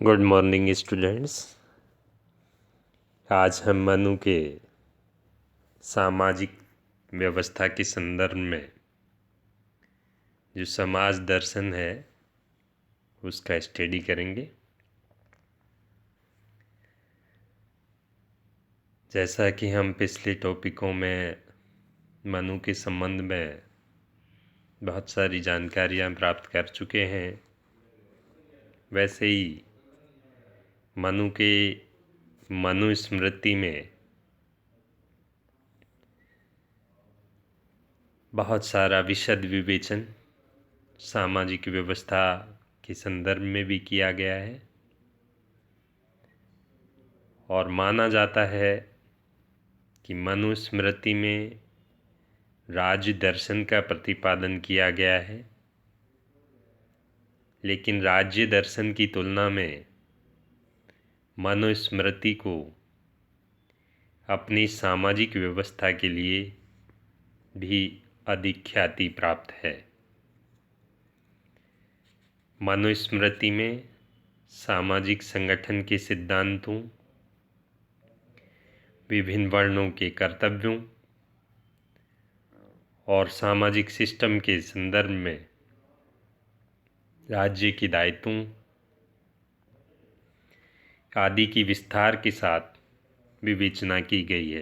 Good morning students. आज हम मनु के सामाजिक व्यवस्था के संदर्भ में जो समाज दर्शन है उसका स्टडी करेंगे। जैसा कि हम पिछले टॉपिकों में मनु के संबंध में बहुत सारी जानकारियाँ प्राप्त कर चुके हैं, वैसे ही मनु के मनुस्मृति में बहुत सारा विशद विवेचन सामाजिक व्यवस्था के संदर्भ में भी किया गया है और माना जाता है कि मनुस्मृति में राज्य दर्शन का प्रतिपादन किया गया है, लेकिन राज्य दर्शन की तुलना में मनुस्मृति को अपनी सामाजिक व्यवस्था के लिए भी अधिक ख्याति प्राप्त है। मनुस्मृति में सामाजिक संगठन के सिद्धांतों, विभिन्न वर्णों के कर्तव्यों और सामाजिक सिस्टम के संदर्भ में राज्य के दायित्वों आदि की विस्तार के साथ विवेचना की गई है।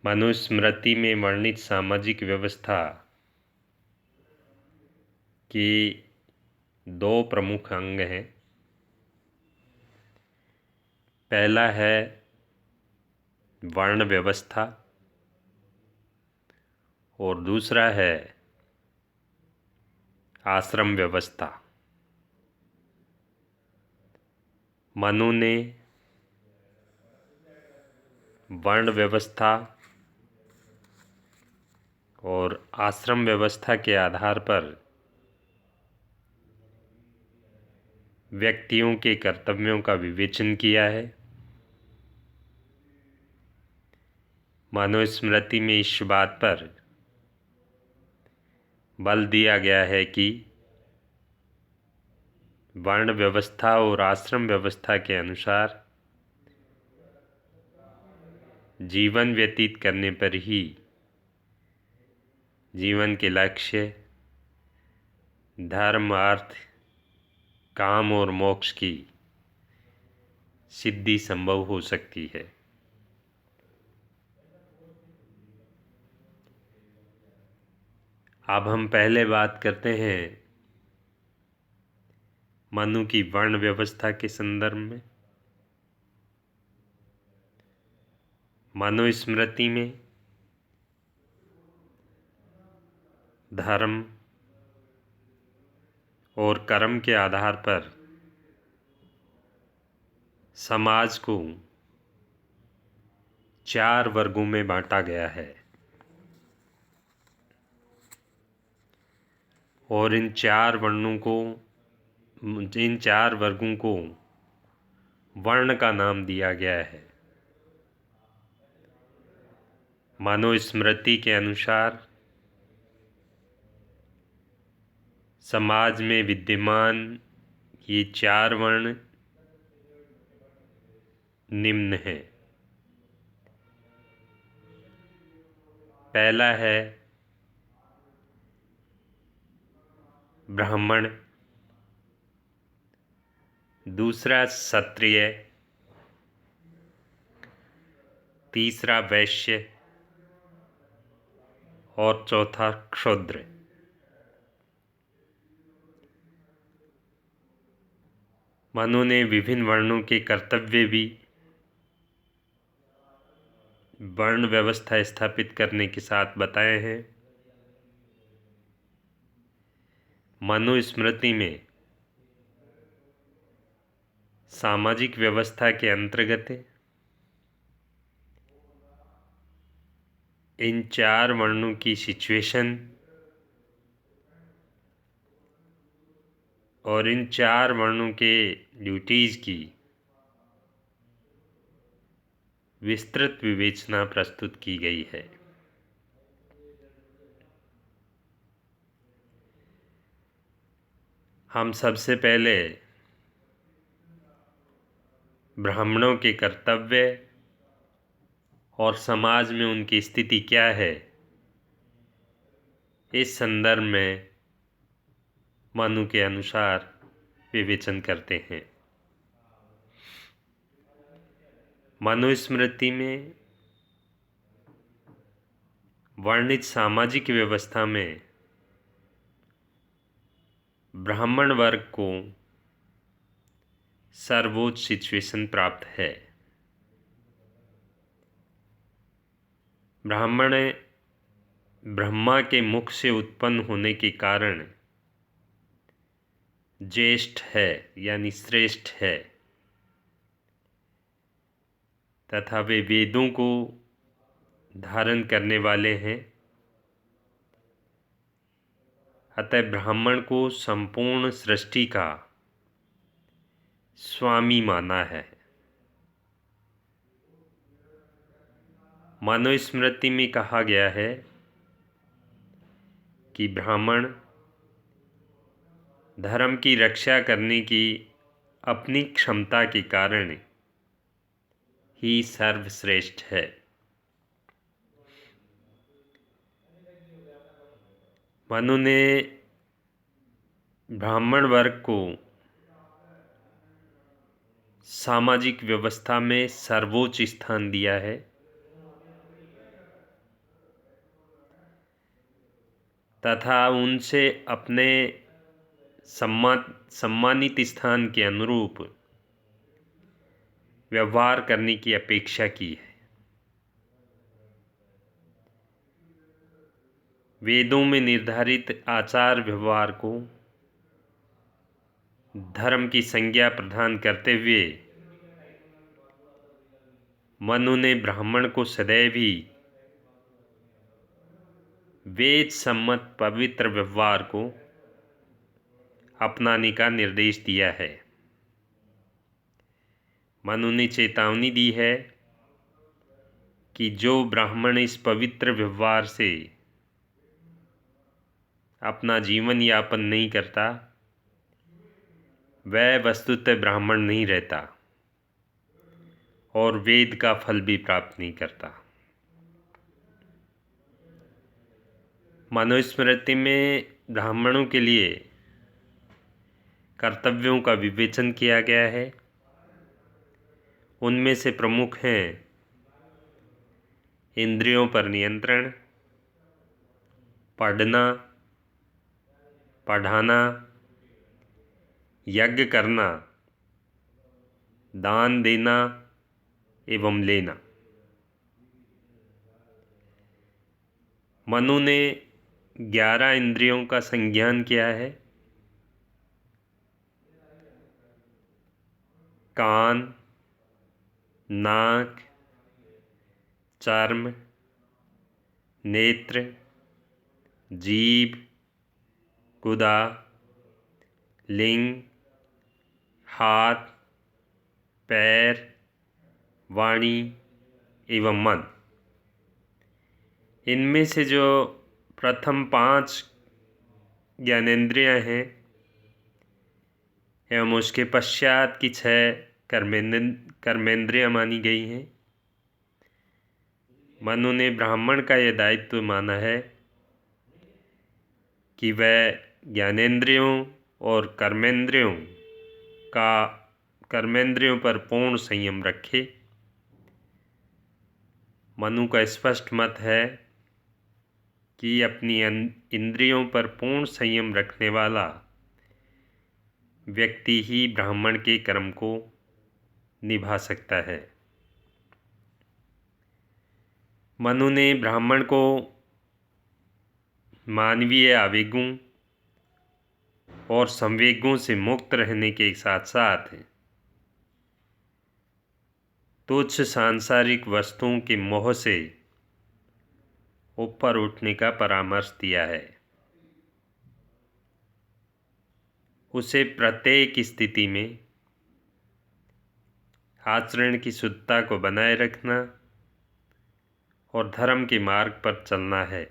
मनुस्मृति में वर्णित सामाजिक व्यवस्था के दो प्रमुख अंग हैं। पहला है वर्ण व्यवस्था और दूसरा है आश्रम व्यवस्था। मनु ने वर्ण व्यवस्था और आश्रम व्यवस्था के आधार पर व्यक्तियों के कर्तव्यों का विवेचन किया है। मनुस्मृति में इस बात पर बल दिया गया है कि वर्ण व्यवस्था और आश्रम व्यवस्था के अनुसार जीवन व्यतीत करने पर ही जीवन के लक्ष्य धर्म, अर्थ, काम और मोक्ष की सिद्धि संभव हो सकती है। अब हम पहले बात करते हैं मनु की वर्ण व्यवस्था के संदर्भ में। मनुस्मृति में धर्म और कर्म के आधार पर समाज को 4 वर्गों में बांटा गया है और इन 4 वर्गों को वर्ण का नाम दिया गया है। मनुस्मृति के अनुसार समाज में विद्यमान ये 4 वर्ण निम्न हैं। पहला है ब्राह्मण, दूसरा क्षत्रिय, तीसरा वैश्य और चौथा क्षूद्र। मनु ने विभिन्न वर्णों के कर्तव्य भी वर्ण व्यवस्था स्थापित करने के साथ बताए हैं। मनुस्मृति में सामाजिक व्यवस्था के अंतर्गत इन 4 वर्णों की सिचुएशन और इन 4 वर्णों के ड्यूटीज़ की विस्तृत विवेचना प्रस्तुत की गई है। हम सबसे पहले ब्राह्मणों के कर्तव्य और समाज में उनकी स्थिति क्या है, इस संदर्भ में मनु के अनुसार विवेचन करते हैं। मनुस्मृति में वर्णित सामाजिक व्यवस्था में ब्राह्मण वर्ग को सर्वोच्च सिचुएशन प्राप्त है। ब्राह्मण ब्रह्मा के मुख से उत्पन्न होने के कारण ज्येष्ठ है यानी श्रेष्ठ है, तथा वे वेदों को धारण करने वाले हैं। अतः ब्राह्मण को संपूर्ण सृष्टि का स्वामी माना है। मनुस्मृति में कहा गया है कि ब्राह्मण धर्म की रक्षा करने की अपनी क्षमता के कारण ही सर्वश्रेष्ठ है। मनु ने ब्राह्मण वर्ग को सामाजिक व्यवस्था में सर्वोच्च स्थान दिया है। तथा उनसे अपने सम्मानित स्थान के अनुरूप व्यवहार करने की अपेक्षा की है। वेदों में निर्धारित आचार व्यवहार को धर्म की संज्ञा प्रदान करते हुए मनु ने ब्राह्मण को सदैव ही वेद सम्मत पवित्र व्यवहार को अपनाने का निर्देश दिया है। मनु ने चेतावनी दी है कि जो ब्राह्मण इस पवित्र व्यवहार से अपना जीवन यापन नहीं करता, वह वस्तुतः ब्राह्मण नहीं रहता और वेद का फल भी प्राप्त नहीं करता। मनुस्मृति में ब्राह्मणों के लिए कर्तव्यों का विवेचन किया गया है। उनमें से प्रमुख हैं इंद्रियों पर नियंत्रण, पढ़ना, पढ़ाना, यज्ञ करना, दान देना एवं लेना। मनु ने 11 इंद्रियों का संज्ञान किया है। कान, नाक, चर्म, नेत्र, जीभ, गुदा, लिंग, हाथ, पैर, वाणी एवं मन। इनमें से जो प्रथम 5 ज्ञानेंद्रियां हैं एवं उसके पश्चात की 6 कर्मेंद्रियां मानी गई हैं। मनु ने ब्राह्मण का यह दायित्व माना है कि वह ज्ञानेंद्रियों और कर्मेंद्रियों पर पूर्ण संयम रखे। मनु का स्पष्ट मत है कि अपनी इंद्रियों पर पूर्ण संयम रखने वाला व्यक्ति ही ब्राह्मण के कर्म को निभा सकता है। मनु ने ब्राह्मण को मानवीय आवेगों और संवेगों से मुक्त रहने के साथ साथ तुच्छ सांसारिक वस्तुओं के मोह से ऊपर उठने का परामर्श दिया है। उसे प्रत्येक स्थिति में आचरण की शुद्धता को बनाए रखना और धर्म के मार्ग पर चलना है।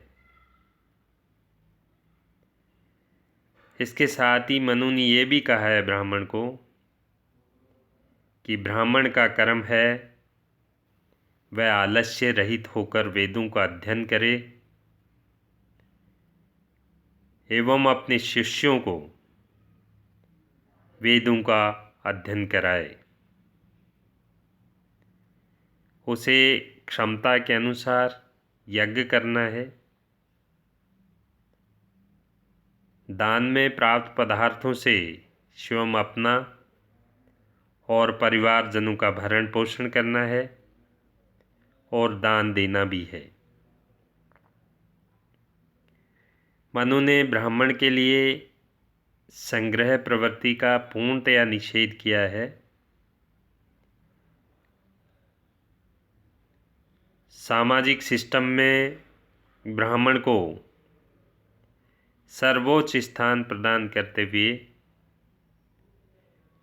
इसके साथ ही मनु ने ये भी कहा है ब्राह्मण को कि ब्राह्मण का कर्म है वह आलस्य रहित होकर वेदों का अध्ययन करे एवं अपने शिष्यों को वेदों का अध्ययन कराए। उसे क्षमता के अनुसार यज्ञ करना है। दान में प्राप्त पदार्थों से स्वयं अपना और परिवारजनों का भरण पोषण करना है और दान देना भी है। मनु ने ब्राह्मण के लिए संग्रह प्रवृत्ति का पूर्णतया निषेध किया है। सामाजिक सिस्टम में ब्राह्मण को सर्वोच्च स्थान प्रदान करते हुए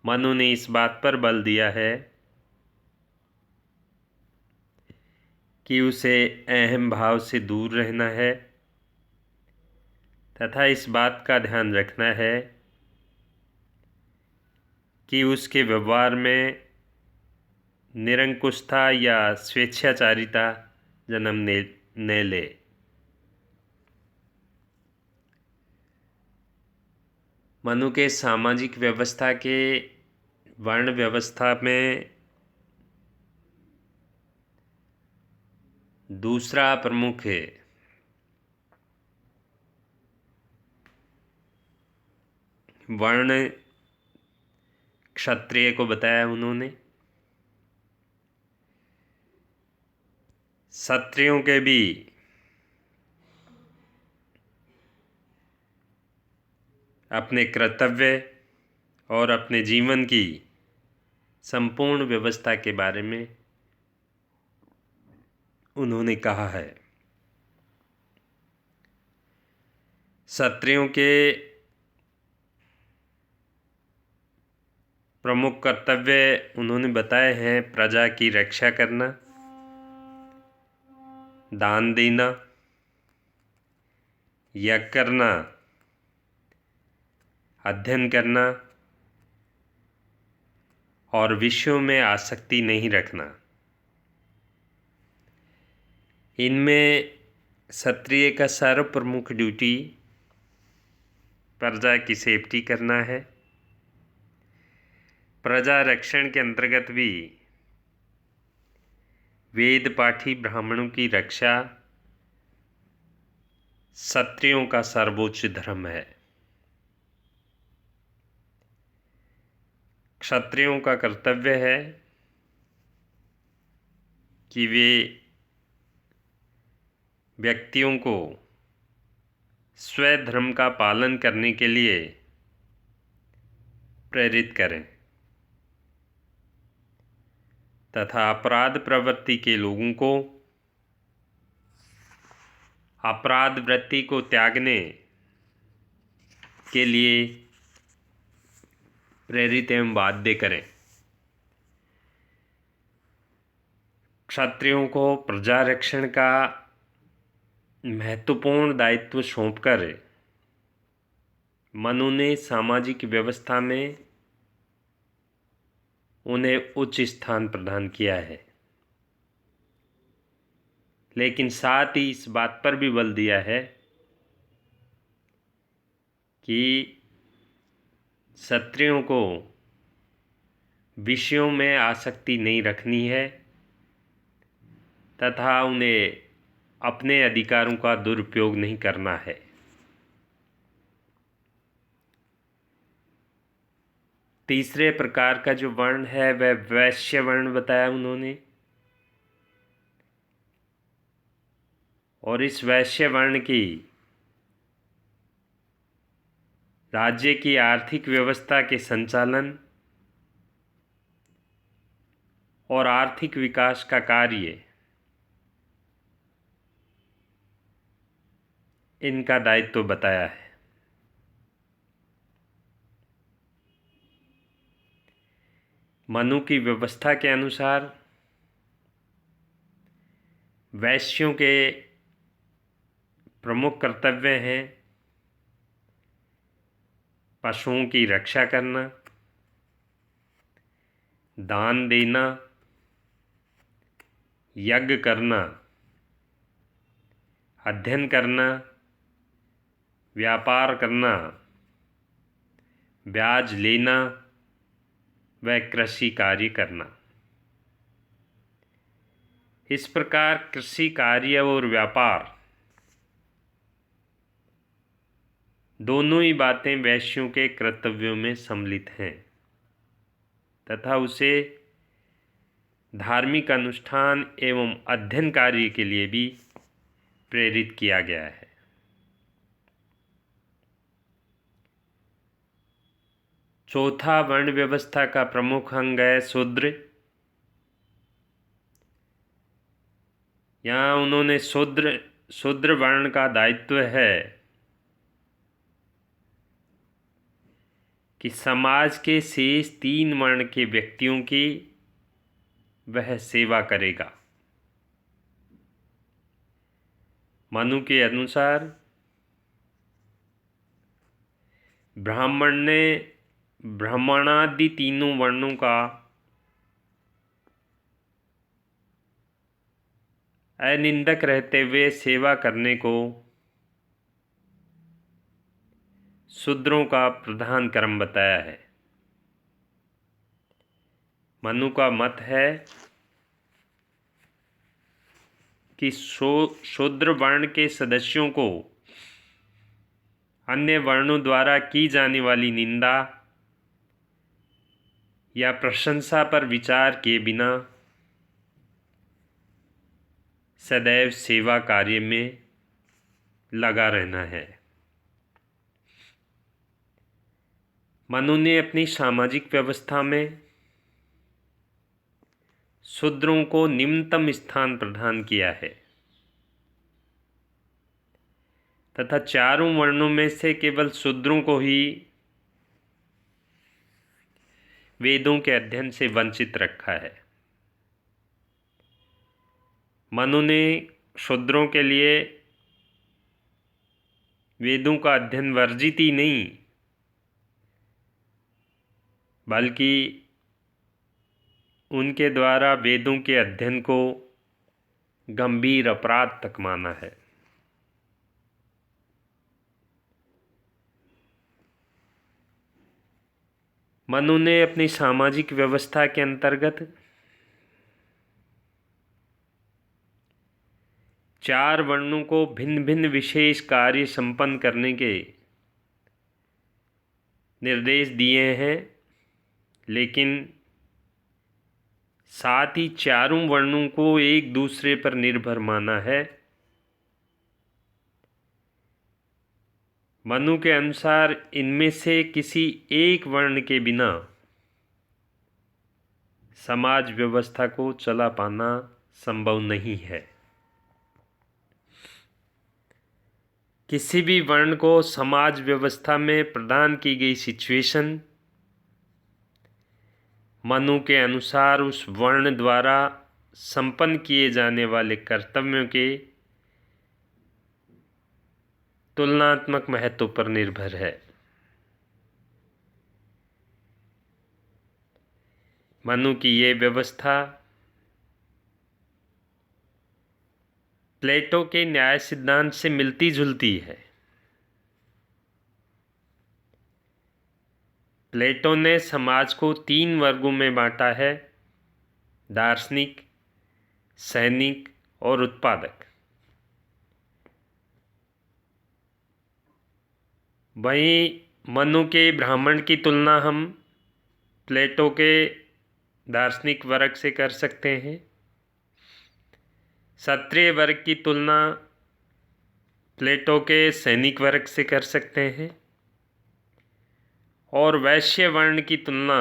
मनु ने इस बात पर बल दिया है कि उसे अहम भाव से दूर रहना है तथा इस बात का ध्यान रखना है कि उसके व्यवहार में निरंकुशता या स्वेच्छाचारिता जन्म न ले। मनु के सामाजिक व्यवस्था के वर्ण व्यवस्था में दूसरा प्रमुख है वर्ण क्षत्रिय को बताया उन्होंने। क्षत्रियों के भी अपने कर्तव्य और अपने जीवन की संपूर्ण व्यवस्था के बारे में उन्होंने कहा है। क्षत्रियों के प्रमुख कर्तव्य उन्होंने बताए हैं प्रजा की रक्षा करना, दान देना, यज्ञ करना, अध्ययन करना और विषयों में आसक्ति नहीं रखना। इनमें क्षत्रिय का सर्वप्रमुख ड्यूटी प्रजा की सेफ्टी करना है। प्रजा रक्षण के अंतर्गत भी वेद पाठी ब्राह्मणों की रक्षा क्षत्रियों का सर्वोच्च धर्म है। क्षत्रियों का कर्तव्य है कि वे व्यक्तियों को स्वधर्म का पालन करने के लिए प्रेरित करें तथा अपराध प्रवृत्ति के लोगों को अपराध वृत्ति को त्यागने के लिए प्रेरित एवं बाध्य करें। क्षत्रियों को प्रजा रक्षण का महत्वपूर्ण दायित्व सौंपकर मनु ने सामाजिक व्यवस्था में उन्हें उच्च स्थान प्रदान किया है, लेकिन साथ ही इस बात पर भी बल दिया है कि क्षत्रियों को विषयों में आसक्ति नहीं रखनी है तथा उन्हें अपने अधिकारों का दुरुपयोग नहीं करना है। तीसरे प्रकार का जो वर्ण है वह वैश्य वर्ण बताया उन्होंने, और इस वैश्य वर्ण की राज्य की आर्थिक व्यवस्था के संचालन और आर्थिक विकास का कार्य इनका दायित्व बताया है। मनु की व्यवस्था के अनुसार वैश्यों के प्रमुख कर्तव्य हैं पशुओं की रक्षा करना, दान देना, यज्ञ करना, अध्ययन करना, व्यापार करना, ब्याज लेना व कृषि कार्य करना। इस प्रकार कृषि कार्य और व्यापार दोनों ही बातें वैश्यों के कर्तव्यों में सम्मिलित हैं तथा उसे धार्मिक अनुष्ठान एवं अध्ययन कार्य के लिए भी प्रेरित किया गया है। चौथा वर्ण व्यवस्था का प्रमुख अंग है शूद्र। यहाँ उन्होंने शूद्र वर्ण का दायित्व है कि समाज के शेष 3 वर्ण के व्यक्तियों की वह सेवा करेगा। मनु के अनुसार ब्राह्मण ने ब्राह्मणादि तीनों वर्णों का अनिंदक रहते हुए सेवा करने को शूद्रों का प्रधान कर्म बताया है। मनु का मत है कि शूद्र वर्ण के सदस्यों को अन्य वर्णों द्वारा की जाने वाली निंदा या प्रशंसा पर विचार किए बिना सदैव सेवा कार्य में लगा रहना है। मनु ने अपनी सामाजिक व्यवस्था में शूद्रों को निम्नतम स्थान प्रदान किया है तथा चारों वर्णों में से केवल शूद्रों को ही वेदों के अध्ययन से वंचित रखा है। मनु ने शूद्रों के लिए वेदों का अध्ययन वर्जित ही नहीं बल्कि उनके द्वारा वेदों के अध्ययन को गंभीर अपराध तक माना है। मनु ने अपनी सामाजिक व्यवस्था के अंतर्गत 4 वर्णों को भिन्न भिन्न विशेष कार्य संपन्न करने के निर्देश दिए हैं, लेकिन साथ ही चारों वर्णों को एक दूसरे पर निर्भर माना है। मनु के अनुसार इनमें से किसी एक वर्ण के बिना समाज व्यवस्था को चला पाना संभव नहीं है। किसी भी वर्ण को समाज व्यवस्था में प्रदान की गई सिचुएशन मनु के अनुसार उस वर्ण द्वारा संपन्न किए जाने वाले कर्तव्यों के तुलनात्मक महत्व पर निर्भर है। मनु की ये व्यवस्था प्लेटो के न्याय सिद्धांत से मिलती जुलती है। प्लेटो ने समाज को 3 वर्गों में बांटा है, दार्शनिक, सैनिक और उत्पादक। वहीं मनु के ब्राह्मण की तुलना हम प्लेटो के दार्शनिक वर्ग से कर सकते हैं। क्षत्रिय वर्ग की तुलना प्लेटो के सैनिक वर्ग से कर सकते हैं और वैश्य वर्ण की तुलना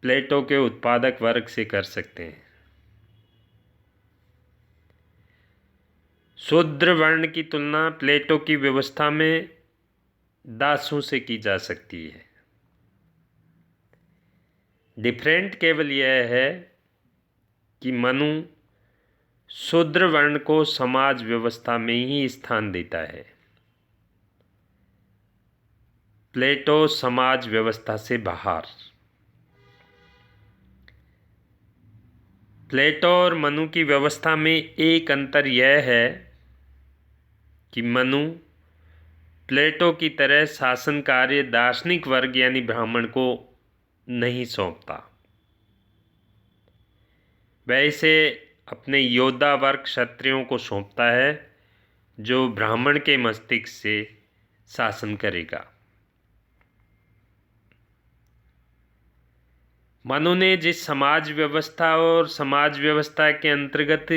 प्लेटो के उत्पादक वर्ग से कर सकते हैं। शूद्र वर्ण की तुलना प्लेटो की व्यवस्था में दासों से की जा सकती है। डिफरेंट केवल यह है कि मनु शूद्र वर्ण को समाज व्यवस्था में ही स्थान देता है प्लेटो समाज व्यवस्था से बाहर। प्लेटो और मनु की व्यवस्था में एक अंतर यह है कि मनु प्लेटो की तरह शासन कार्य दार्शनिक वर्ग यानी ब्राह्मण को नहीं सौंपता। वह इसे अपने योद्धा वर्ग क्षत्रियों को सौंपता है, जो ब्राह्मण के मस्तिष्क से शासन करेगा। मनु ने जिस समाज व्यवस्था और समाज व्यवस्था के अंतर्गत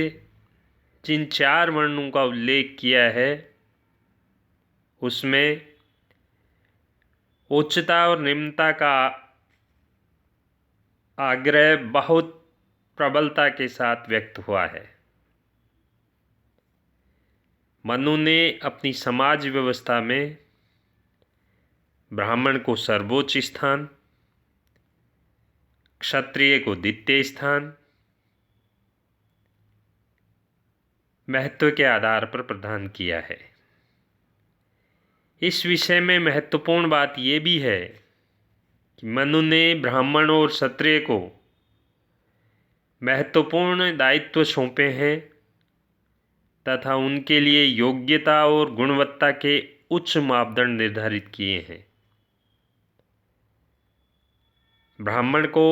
जिन 4 वर्णों का उल्लेख किया है, उसमें उच्चता और निम्नता का आग्रह बहुत प्रबलता के साथ व्यक्त हुआ है। मनु ने अपनी समाज व्यवस्था में ब्राह्मण को सर्वोच्च स्थान, क्षत्रिय को द्वितीय स्थान महत्व के आधार पर प्रदान किया है। इस विषय में महत्वपूर्ण बात यह भी है कि मनु ने ब्राह्मण और क्षत्रिय को महत्वपूर्ण दायित्व सौंपे हैं तथा उनके लिए योग्यता और गुणवत्ता के उच्च मापदंड निर्धारित किए हैं। ब्राह्मण को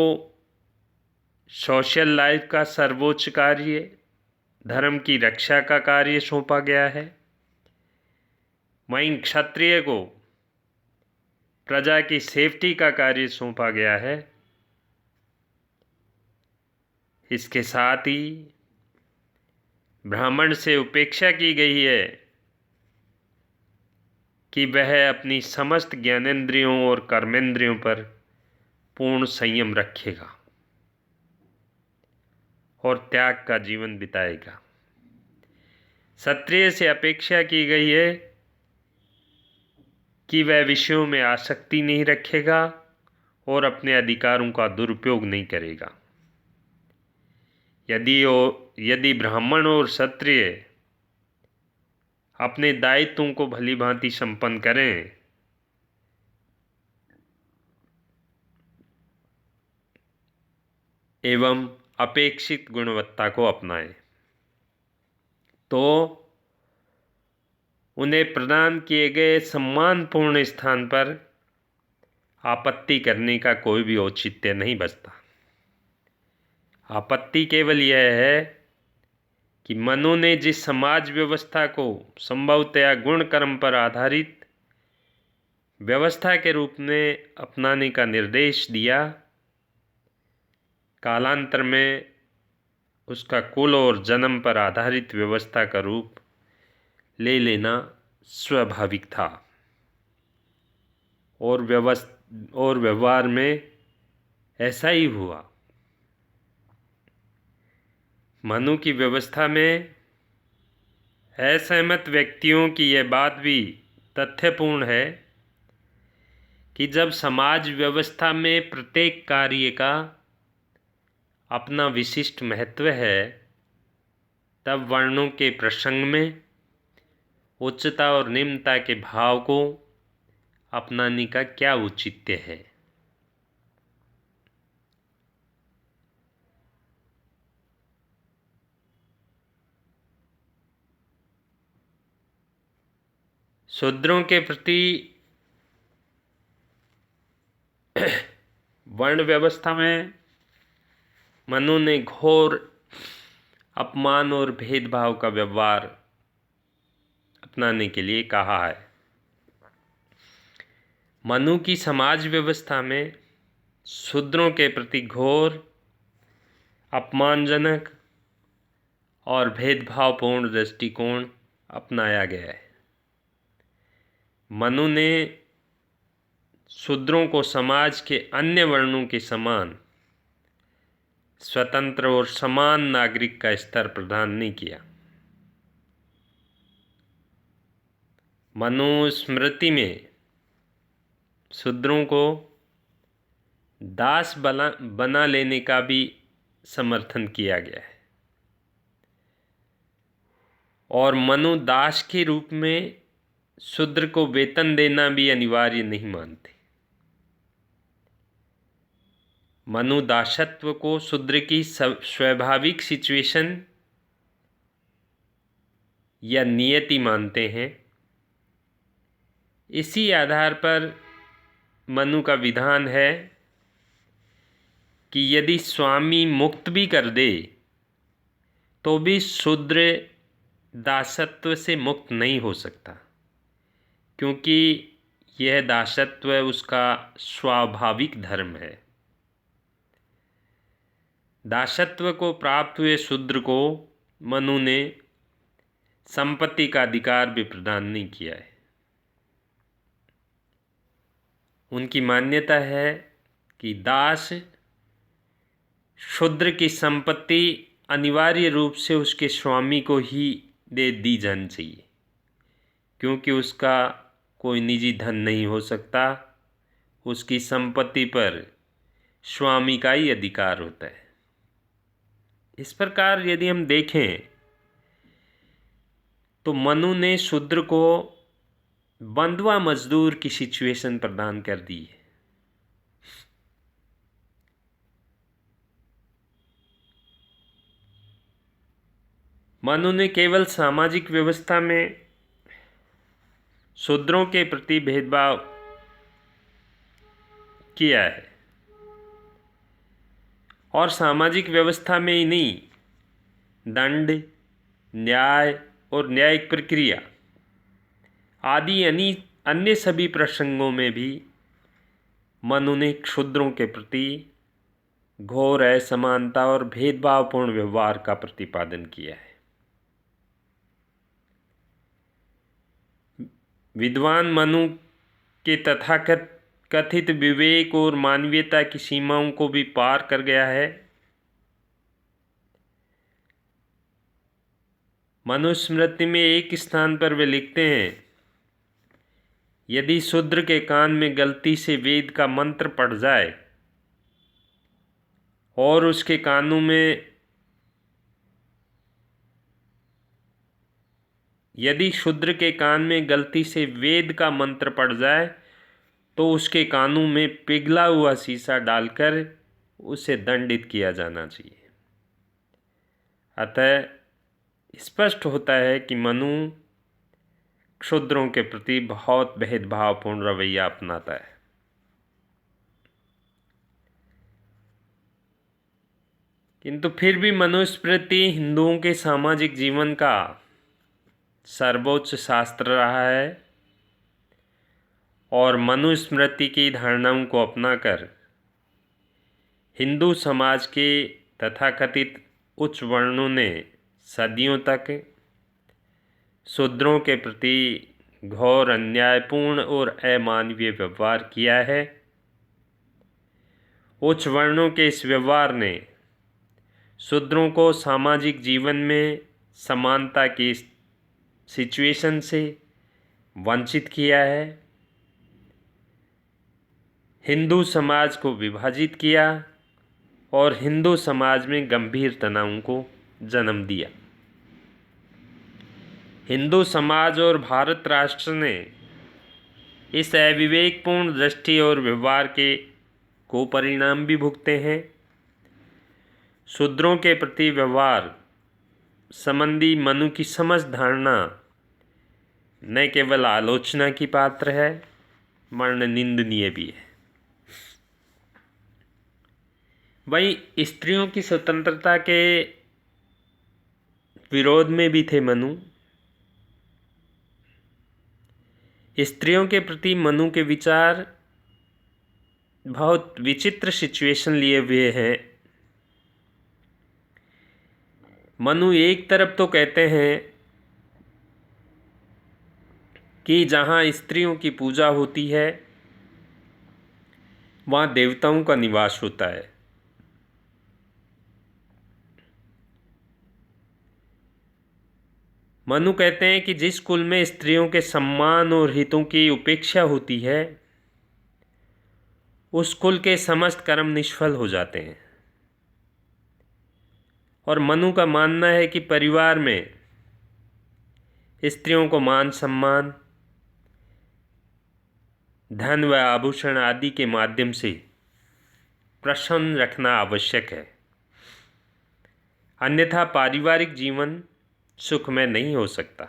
सोशल लाइफ का सर्वोच्च कार्य, धर्म की रक्षा का कार्य सौंपा गया है, वहीं क्षत्रिय को प्रजा की सेफ्टी का कार्य सौंपा गया है। इसके साथ ही ब्राह्मण से उपेक्षा की गई है कि वह अपनी समस्त ज्ञानेंद्रियों और कर्मेंद्रियों पर पूर्ण संयम रखेगा और त्याग का जीवन बिताएगा। क्षत्रिय से अपेक्षा की गई है कि वह विषयों में आसक्ति नहीं रखेगा और अपने अधिकारों का दुरुपयोग नहीं करेगा। यदि ब्राह्मण और क्षत्रिय अपने दायित्वों को भली भांति संपन्न करें एवं अपेक्षित गुणवत्ता को अपनाएं, तो उन्हें प्रदान किए गए सम्मानपूर्ण स्थान पर आपत्ति करने का कोई भी औचित्य नहीं बचता। आपत्ति केवल यह है कि मनु ने जिस समाज व्यवस्था को संभवतया गुण कर्म पर आधारित व्यवस्था के रूप में अपनाने का निर्देश दिया, कालांतर में उसका कुल और जन्म पर आधारित व्यवस्था का रूप ले लेना स्वाभाविक था और व्यवहार में ऐसा ही हुआ। मनु की व्यवस्था में असहमत व्यक्तियों की यह बात भी तथ्यपूर्ण है कि जब समाज व्यवस्था में प्रत्येक कार्य का अपना विशिष्ट महत्व है, तब वर्णों के प्रसंग में उच्चता और निम्नता के भाव को अपनाने का क्या औचित्य है। शूद्रों के प्रति वर्ण व्यवस्था में मनु ने घोर अपमान और भेदभाव का व्यवहार अपनाने के लिए कहा है। मनु की समाज व्यवस्था में शूद्रों के प्रति घोर अपमानजनक और भेदभावपूर्ण दृष्टिकोण अपनाया गया है। मनु ने शूद्रों को समाज के अन्य वर्णों के समान स्वतंत्र और समान नागरिक का स्तर प्रदान नहीं किया। मनुस्मृति में शूद्रों को दास बना लेने का भी समर्थन किया गया है और मनु दास के रूप में शूद्र को वेतन देना भी अनिवार्य नहीं मानते। मनु दासत्व को शूद्र की स्वाभाविक सिचुएशन या नियति मानते हैं। इसी आधार पर मनु का विधान है कि यदि स्वामी मुक्त भी कर दे तो भी शूद्र दासत्व से मुक्त नहीं हो सकता, क्योंकि यह दासत्व उसका स्वाभाविक धर्म है। दासत्व को प्राप्त हुए शूद्र को मनु ने संपत्ति का अधिकार भी प्रदान नहीं किया है। उनकी मान्यता है कि दास शूद्र की संपत्ति अनिवार्य रूप से उसके स्वामी को ही दे दी जानी चाहिए, क्योंकि उसका कोई निजी धन नहीं हो सकता। उसकी संपत्ति पर स्वामी का ही अधिकार होता है। इस प्रकार यदि हम देखें तो मनु ने शूद्र को बंधुआ मजदूर की सिचुएशन प्रदान कर दी है। मनु ने केवल सामाजिक व्यवस्था में शूद्रों के प्रति भेदभाव किया है, और सामाजिक व्यवस्था में ही नहीं, दंड, न्याय और न्यायिक प्रक्रिया आदि अन्य सभी प्रसंगों में भी मनु ने शूद्रों के प्रति घोर असमानता और भेदभावपूर्ण व्यवहार का प्रतिपादन किया है। विद्वान मनु के कथित विवेक और मानवीयता की सीमाओं को भी पार कर गया है। मनुस्मृति में एक स्थान पर वे लिखते हैं, यदि शूद्र के कान में गलती से वेद का मंत्र पड़ जाए और उसके कानों में यदि शूद्र के कान में गलती से वेद का मंत्र पड़ जाए तो उसके कानों में पिघला हुआ शीशा डालकर उसे दंडित किया जाना चाहिए। अतः स्पष्ट होता है कि मनु शूद्रों के प्रति बहुत भेदभावपूर्ण रवैया अपनाता है। किंतु फिर भी मनुस्मृति हिंदुओं के सामाजिक जीवन का सर्वोच्च शास्त्र रहा है, और मनुस्मृति की धारणाओं को अपनाकर हिंदू समाज के तथाकथित उच्च वर्णों ने सदियों तक शूद्रों के प्रति घोर अन्यायपूर्ण और अमानवीय व्यवहार किया है। उच्च वर्णों के इस व्यवहार ने शूद्रों को सामाजिक जीवन में समानता की सिचुएशन से वंचित किया है, हिंदू समाज को विभाजित किया और हिंदू समाज में गंभीर तनावों को जन्म दिया। हिंदू समाज और भारत राष्ट्र ने इस अविवेकपूर्ण दृष्टि और व्यवहार के कुपरिणाम भी भुगते हैं। शूद्रों के प्रति व्यवहार संबंधी मनु की समझ धारणा न केवल आलोचना की पात्र है, वरन निंदनीय भी है। वहीं स्त्रियों की स्वतंत्रता के विरोध में भी थे मनु। स्त्रियों के प्रति मनु के विचार बहुत विचित्र सिचुएशन लिए हुए हैं। मनु एक तरफ तो कहते हैं कि जहाँ स्त्रियों की पूजा होती है वहाँ देवताओं का निवास होता है, मनु कहते हैं कि जिस कुल में स्त्रियों के सम्मान और हितों की उपेक्षा होती है उस कुल के समस्त कर्म निष्फल हो जाते हैं। और मनु का मानना है कि परिवार में स्त्रियों को मान सम्मान, धन व आभूषण आदि के माध्यम से प्रसन्न रखना आवश्यक है, अन्यथा पारिवारिक जीवन सुखमय नहीं हो सकता।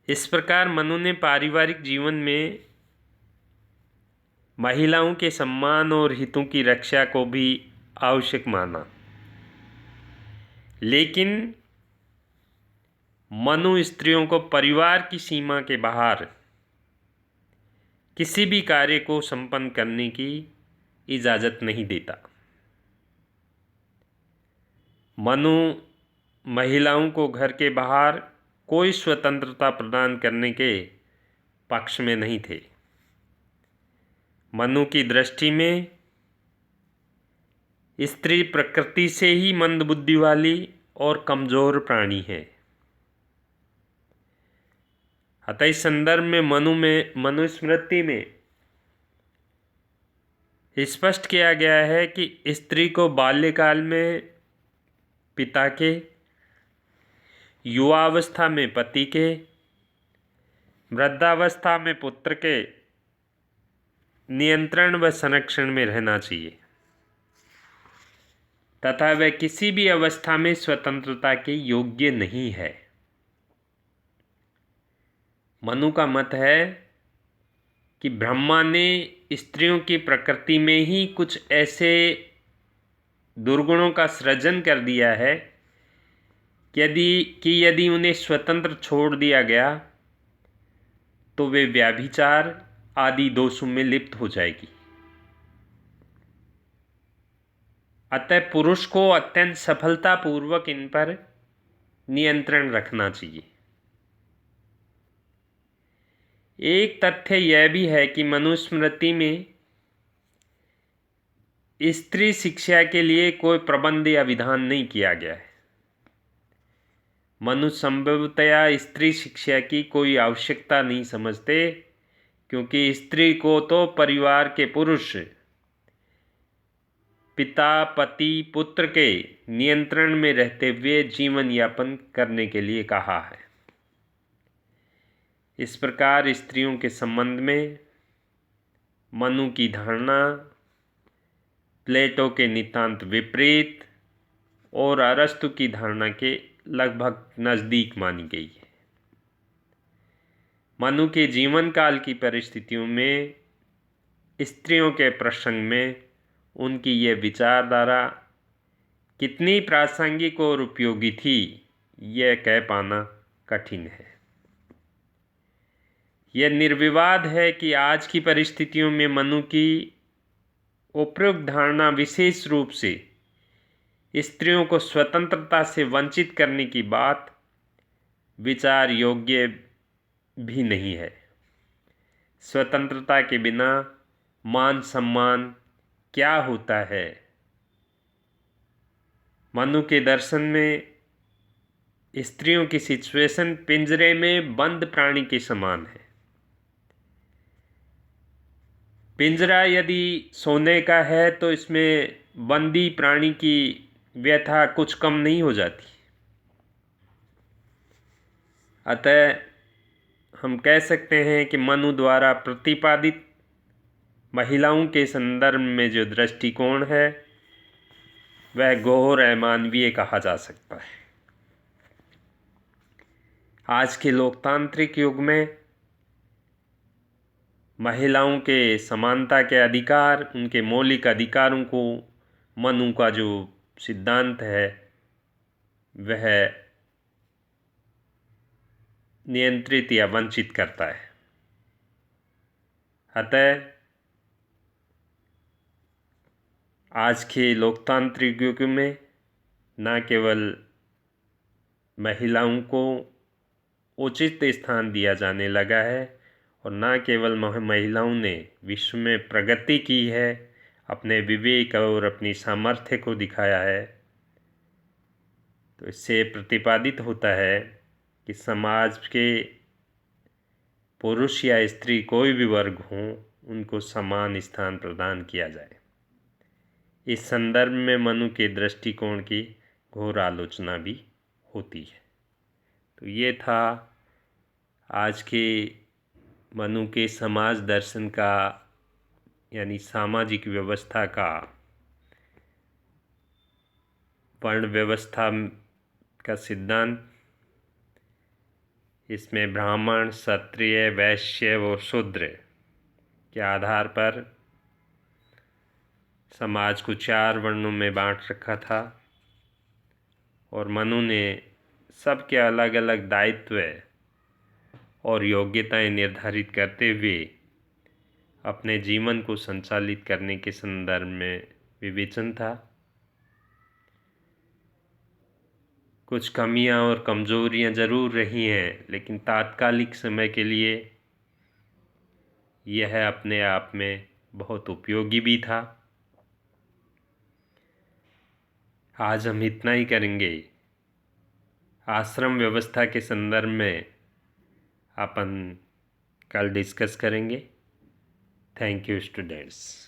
इस प्रकार मनु ने पारिवारिक जीवन में महिलाओं के सम्मान और हितों की रक्षा को भी आवश्यक माना, लेकिन मनु स्त्रियों को परिवार की सीमा के बाहर किसी भी कार्य को संपन्न करने की इजाज़त नहीं देता। मनु महिलाओं को घर के बाहर कोई स्वतंत्रता प्रदान करने के पक्ष में नहीं थे। मनु की दृष्टि में स्त्री प्रकृति से ही मंदबुद्धि वाली और कमज़ोर प्राणी है। अतः इस संदर्भ में मनुस्मृति में स्पष्ट किया गया है कि स्त्री को बाल्यकाल में पिता के, युवावस्था में पति के, वृद्धावस्था में पुत्र के नियंत्रण व संरक्षण में रहना चाहिए तथा वह किसी भी अवस्था में स्वतंत्रता के योग्य नहीं है। मनु का मत है कि ब्रह्मा ने स्त्रियों की प्रकृति में ही कुछ ऐसे दुर्गुणों का सृजन कर दिया है कि यदि उन्हें स्वतंत्र छोड़ दिया गया तो वे व्यभिचार आदि दोषों में लिप्त हो जाएगी। अतः पुरुष को अत्यंत सफलतापूर्वक इन पर नियंत्रण रखना चाहिए। एक तथ्य यह भी है कि मनुस्मृति में स्त्री शिक्षा के लिए कोई प्रबंध या विधान नहीं किया गया है। मनु संभवतया स्त्री शिक्षा की कोई आवश्यकता नहीं समझते, क्योंकि स्त्री को तो परिवार के पुरुष, पिता, पति, पुत्र के नियंत्रण में रहते हुए जीवन यापन करने के लिए कहा है। इस प्रकार स्त्रियों के संबंध में मनु की धारणा प्लेटो के नितांत विपरीत और अरस्तु की धारणा के लगभग नज़दीक मानी गई है। मनु के जीवन काल की परिस्थितियों में स्त्रियों के प्रसंग में उनकी यह विचारधारा कितनी प्रासंगिक और उपयोगी थी, यह कह पाना कठिन है। यह निर्विवाद है कि आज की परिस्थितियों में मनु की उपयुक्त धारणा विशेष रूप से स्त्रियों को स्वतंत्रता से वंचित करने की बात विचार योग्य भी नहीं है। स्वतंत्रता के बिना मान सम्मान क्या होता है? मनु के दर्शन में स्त्रियों की सिचुएशन पिंजरे में बंद प्राणी के समान है। पिंजरा यदि सोने का है तो इसमें बंदी प्राणी की व्यथा कुछ कम नहीं हो जाती। अतः हम कह सकते हैं कि मनु द्वारा प्रतिपादित महिलाओं के संदर्भ में जो दृष्टिकोण है वह घोर अमानवीय कहा जा सकता है। आज के लोकतांत्रिक युग में महिलाओं के समानता के अधिकार, उनके मौलिक अधिकारों को मनु का जो सिद्धांत है वह नियंत्रित या वंचित करता है। अतः आज के लोकतांत्रिक युग में न केवल महिलाओं को उचित स्थान दिया जाने लगा है और न केवल महिलाओं ने विश्व में प्रगति की है, अपने विवेक और अपनी सामर्थ्य को दिखाया है, तो इससे प्रतिपादित होता है कि समाज के पुरुष या स्त्री कोई भी वर्ग हो, उनको समान स्थान प्रदान किया जाए। इस संदर्भ में मनु के दृष्टिकोण की घोर आलोचना भी होती है। तो ये था आज के मनु के समाज दर्शन का यानी सामाजिक व्यवस्था का, वर्ण व्यवस्था का सिद्धांत, इसमें ब्राह्मण, क्षत्रिय, वैश्य और शूद्र के आधार पर समाज को 4 वर्णों में बांट रखा था और मनु ने सबके अलग अलग दायित्व और योग्यताएं निर्धारित करते हुए अपने जीवन को संचालित करने के संदर्भ में विवेचन था। कुछ कमियां और कमजोरियां जरूर रही हैं, लेकिन तात्कालिक समय के लिए यह अपने आप में बहुत उपयोगी भी था। आज हम इतना ही करेंगे। आश्रम व्यवस्था के संदर्भ में अपन कल डिस्कस करेंगे। Thank you students.